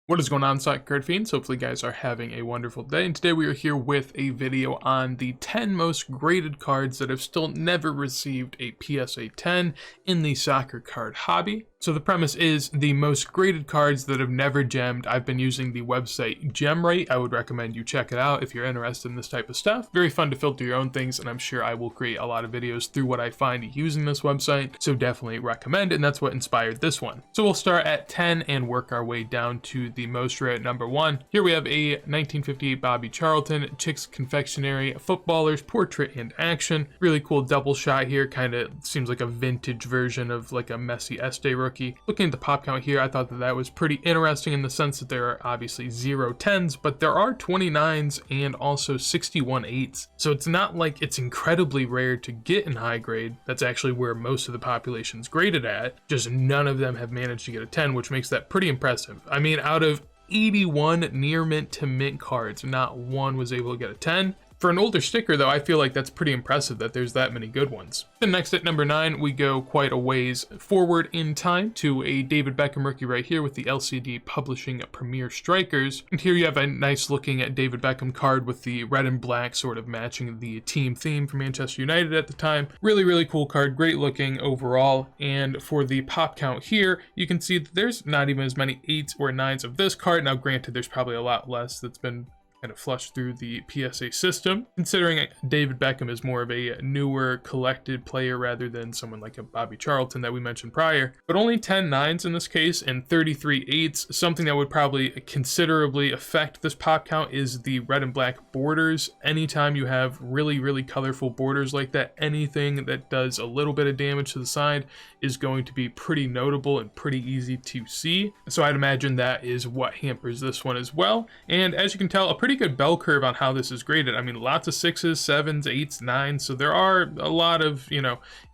What is going on, Soccer Card Fiends? Hopefully you guys are having a wonderful day, and today we are here with a video on the 10 most graded cards that have still never received a PSA 10 in the soccer card hobby. So the premise is the most graded cards that have never gemmed. I've been using the website GemRate. I would recommend you check it out if you're interested in this type of stuff. Very fun to filter your own things, and I'm sure I will create a lot of videos through what I find using this website, so definitely recommend it, and that's what inspired this one. So we'll start at 10 and work our way down to the most rare at number 1. Here we have a 1958 Bobby Charlton, CHIX Confectionery, Footballers, Portrait and Action. Really cool double shot here, kind of seems like a vintage version of like a Messi Este rookie. Looking at the pop count here, I thought that that was pretty interesting in the sense that there are obviously 0 10s, but there are 29s and also 61 8s. So it's not like it's incredibly rare to get in high grade. That's actually where most of the population's graded at. Just none of them have managed to get a 10, which makes that pretty impressive. I mean, out of 81 near mint to mint cards, not one was able to get a 10. For an older sticker though, I feel like that's pretty impressive that there's that many good ones. Then next at number 9, we go quite a ways forward in time to a David Beckham rookie right here with the LCD Publishing Premier Strikers. And here you have a nice looking at David Beckham card with the red and black sort of matching the team theme for Manchester United at the time. Really, really cool card, great looking overall. And for the pop count here, you can see that there's not even as many 8s or 9s of this card. Now granted, there's probably a lot less that's been kind of flushed through the PSA system, considering David Beckham is more of a newer collected player rather than someone like a Bobby Charlton that we mentioned prior. But only 10 9s in this case and 33 8s. Something that would probably considerably affect this pop count is the red and black borders. Anytime you have really, really colorful borders like that, anything that does a little bit of damage to the side is going to be pretty notable and pretty easy to see. So I'd imagine that is what hampers this one as well. And as you can tell, a pretty good bell curve on how this is graded. I mean, lots of 6s, 7s, 8s, 9s. So there are a lot of,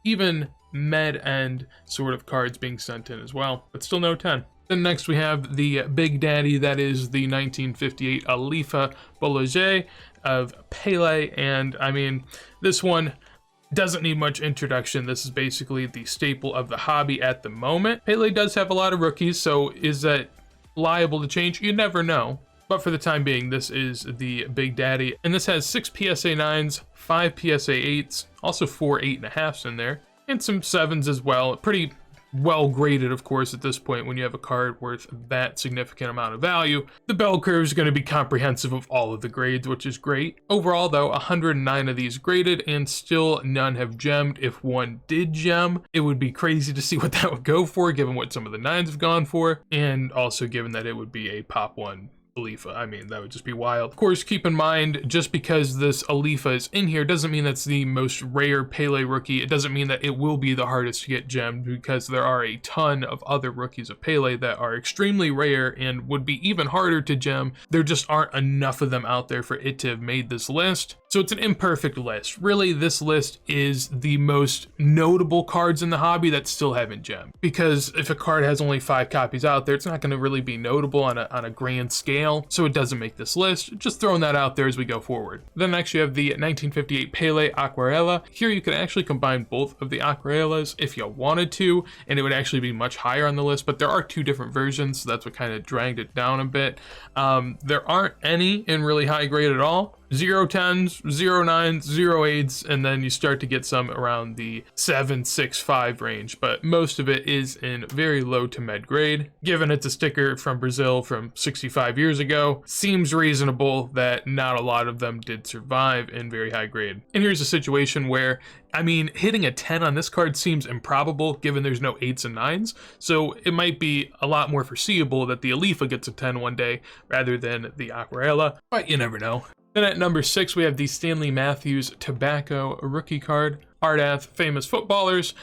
even med-end sort of cards being sent in as well, but still no 10. Then next we have the Big Daddy, that is the 1958 Alifa Boulanger of PELE. And I mean, this one doesn't need much introduction. This is basically the staple of the hobby at the moment. PELE does have a lot of rookies, so is that liable to change? You never know. But for the time being, this is the Big Daddy. And this has 6 PSA 9s, 5 PSA 8s, also 4 8.5s in there, and some 7s as well. Pretty well graded, of course, at this point when you have a card worth that significant amount of value. The bell curve is going to be comprehensive of all of the grades, which is great. Overall though, 109 of these graded and still none have gemmed. If one did gem, it would be crazy to see what that would go for, given what some of the 9s have gone for, and also given that it would be a pop 1 Alifa. I mean, that would just be wild. Of course, keep in mind, just because this Alifa is in here doesn't mean that's the most rare PELE rookie. It doesn't mean that it will be the hardest to get gemmed, because there are a ton of other rookies of PELE that are extremely rare and would be even harder to gem. There just aren't enough of them out there for it to have made this list. So it's an imperfect list. Really, this list is the most notable cards in the hobby that still haven't gemmed. Because if a card has only 5 copies out there, it's not going to really be notable on a grand scale. So it doesn't make this list. Just throwing that out there as we go forward. Then next you have the 1958 PELE Aquarela. Here you could actually combine both of the Aquarelas if you wanted to, and it would actually be much higher on the list, but there are 2 different versions, so that's what kind of dragged it down a bit. There aren't any in really high grade at all. 0 10s, 0 9s, 0 8s, and then you start to get some around the 7, 6, 5 range, but most of it is in very low to med grade. Given it's a sticker from Brazil from 65 years ago, seems reasonable that not a lot of them did survive in very high grade. And here's a situation where, I mean, hitting a 10 on this card seems improbable given there's no 8s and 9s, so it might be a lot more foreseeable that the Alifa gets a 10 one day rather than the Aquarela, but you never know. Then at number 6, we have the Stanley Matthews Tobacco rookie card. ARDATH, famous footballers.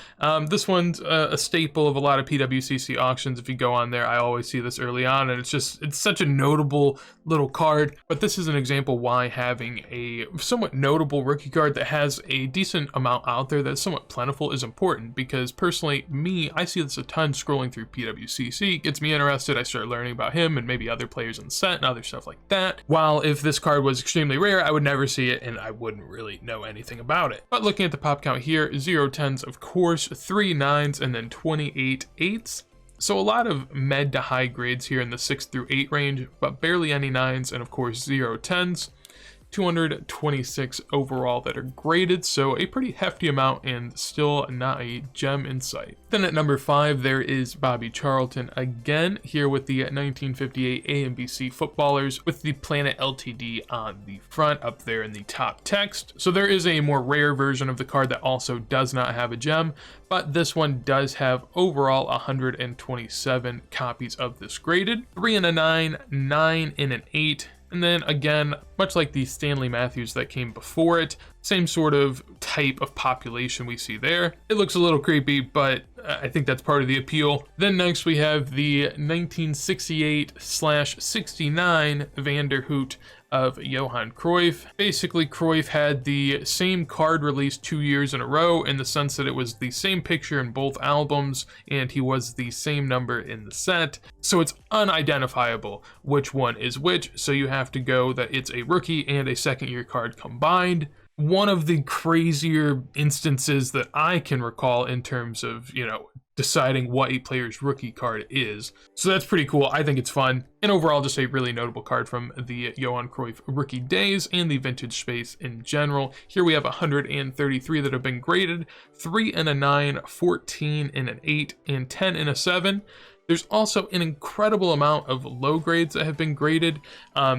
This one's a staple of a lot of PWCC auctions. If you go on there, I always see this early on, and it's such a notable little card. But this is an example why having a somewhat notable rookie card that has a decent amount out there that's somewhat plentiful is important, because personally, I see this a ton scrolling through PWCC. It gets me interested. I start learning about him and maybe other players in the set and other stuff like that. While if this card was extremely rare, I would never see it and I wouldn't really know anything about it. But looking at the pop count here, 0 10s, of course, 3 9s, and then 28 8s. So a lot of med to high grades here in the 6 through 8 range, but barely any 9s, and of course 0 10s. 226 overall that are graded, so a pretty hefty amount and still not a gem in sight. Then at number 5 there is Bobby Charlton again, here with the 1958 A and BC footballers with the Planet Ltd on the front up there in the top text. So there is a more rare version of the card that also does not have a gem, but this one does have overall 127 copies of this graded. 3 and a 9, 9 and an 8. And then again, much like the Stanley Matthews that came before it, same sort of type of population we see there. It looks a little creepy, but I think that's part of the appeal. Then next we have the 1968/69 Vanderhoot of Johan Cruyff. Basically, Cruyff had the same card released 2 years in a row in the sense that it was the same picture in both albums and he was the same number in the set. So it's unidentifiable which one is which, so you have to go that it's a rookie and a second year card combined. One of the crazier instances that I can recall in terms of, deciding what a player's rookie card is. So that's pretty cool. I think it's fun. And overall, just a really notable card from the Johan Cruyff rookie days and the vintage space in general. Here we have 133 that have been graded, 3 and a 9, 14 and an 8, and 10 and a 7. There's also an incredible amount of low grades that have been graded.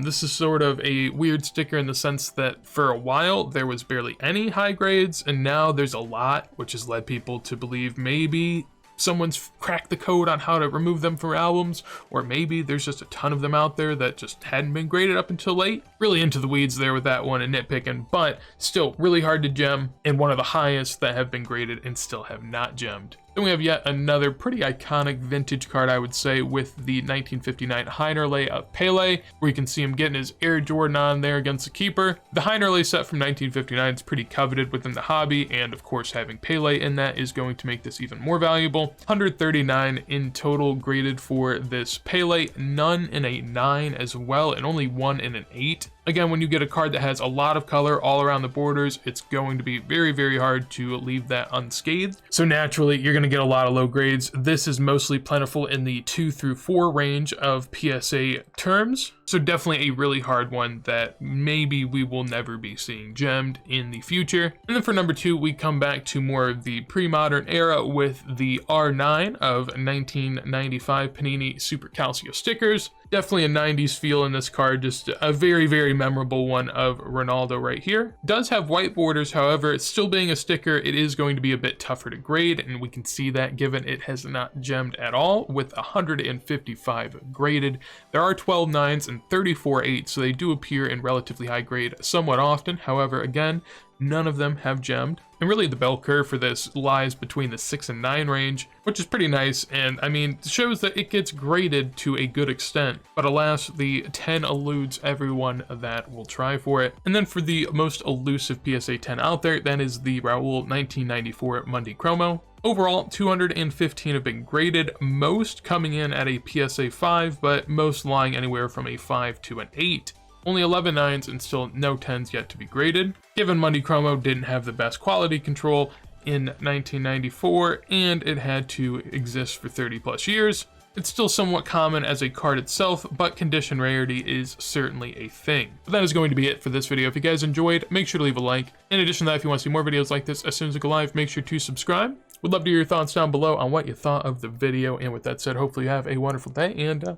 This is sort of a weird sticker in the sense that for a while there was barely any high grades, and now there's a lot, which has led people to believe maybe someone's cracked the code on how to remove them from albums, or maybe there's just a ton of them out there that just hadn't been graded up until late. Really into the weeds there with that one and nitpicking, but still really hard to gem, and one of the highest that have been graded and still have not gemmed. Then we have yet another pretty iconic vintage card, I would say, with the 1959 HEINERLE of PELE, where you can see him getting his Air Jordan on there against the keeper. The HEINERLE set from 1959 is pretty coveted within the hobby, and of course having PELE in that is going to make this even more valuable. 139 in total graded for this PELE, none in a 9 as well, and only 1 in an 8. Again, when you get a card that has a lot of color all around the borders, it's going to be very, very hard to leave that unscathed. So naturally, you're going to get a lot of low grades. This is mostly plentiful in the 2 through 4 range of PSA terms. So definitely a really hard one that maybe we will never be seeing gemmed in the future. And then for number 2, we come back to more of the pre-modern era with the R9 of 1995 Panini SUPERCALCIO stickers. Definitely a 90s feel in this card, just a very, very memorable one of Ronaldo right here. Does have white borders, however, still being a sticker, it is going to be a bit tougher to grade, and we can see that given it has not gemmed at all, with 155 graded. There are 12 9s and 34 8s, so they do appear in relatively high grade somewhat often. However, again, none of them have gemmed. And really the bell curve for this lies between the 6 and 9 range, which is pretty nice, and I mean, shows that it gets graded to a good extent, but alas, the 10 eludes everyone that will try for it. And then for the most elusive PSA 10 out there, that is the RAUL 1994 MUNDICROMO. Overall, 215 have been graded, most coming in at a PSA 5, but most lying anywhere from a 5 to an 8. Only 11 9s and still no 10s yet to be graded. Given MUNDICROMO didn't have the best quality control in 1994 and it had to exist for 30 plus years, it's still somewhat common as a card itself, but condition rarity is certainly a thing. But that is going to be it for this video. If you guys enjoyed, make sure to leave a like. In addition to that, if you want to see more videos like this as soon as they go live, make sure to subscribe. Would love to hear your thoughts down below on what you thought of the video. And with that said, hopefully you have a wonderful day and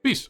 peace.